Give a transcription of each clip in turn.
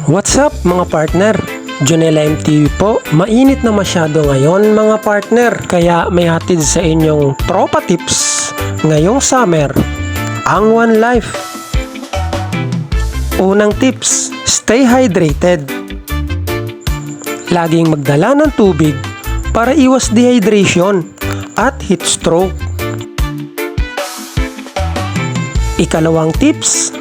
What's up mga partner? Jonella MTV po. Mainit na masyado ngayon mga partner. Kaya may hatid sa inyong tropa tips ngayong summer. Ang One Life. Unang tips, stay hydrated. Laging magdala ng tubig para iwas dehydration at heat stroke. Ikalawang tips,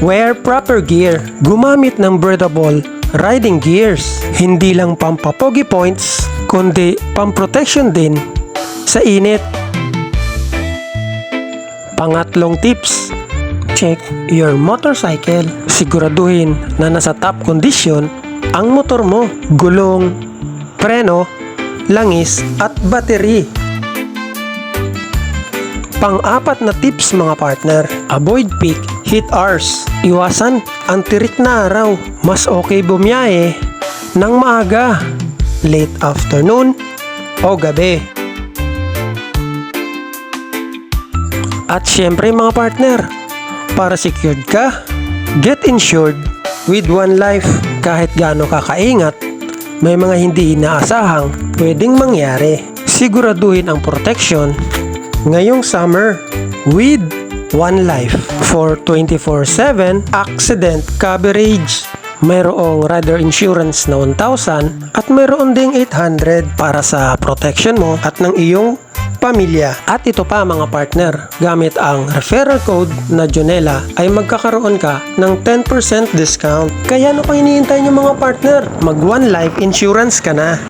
wear proper gear. Gumamit ng breathable riding gears. Hindi lang pampapogi points, kundi pamprotection din sa init. Pangatlong tips, check your motorcycle. Siguraduhin na nasa top condition ang motor mo. Gulong, preno, langis at battery. Pang-apat na tips mga partner, avoid peak heat hours. Iwasan ang tirik na araw. Mas okay bumiyahe ng maaga, late afternoon o gabi. At syempre mga partner, para secured ka, get insured with One Life. Kahit gaano ka kaingat, may mga hindi inaasahang pwedeng mangyari. Siguraduhin ang protection ngayong summer with One Life. For 24/7 accident coverage, mayroong rider insurance na 1,000 at mayroon ding 800 para sa protection mo at ng iyong pamilya. At ito pa mga partner, gamit ang referral code na Jonella ay magkakaroon ka ng 10% discount. Kaya ano pa hinihintay niyo mga partner? Mag One Life Insurance ka na.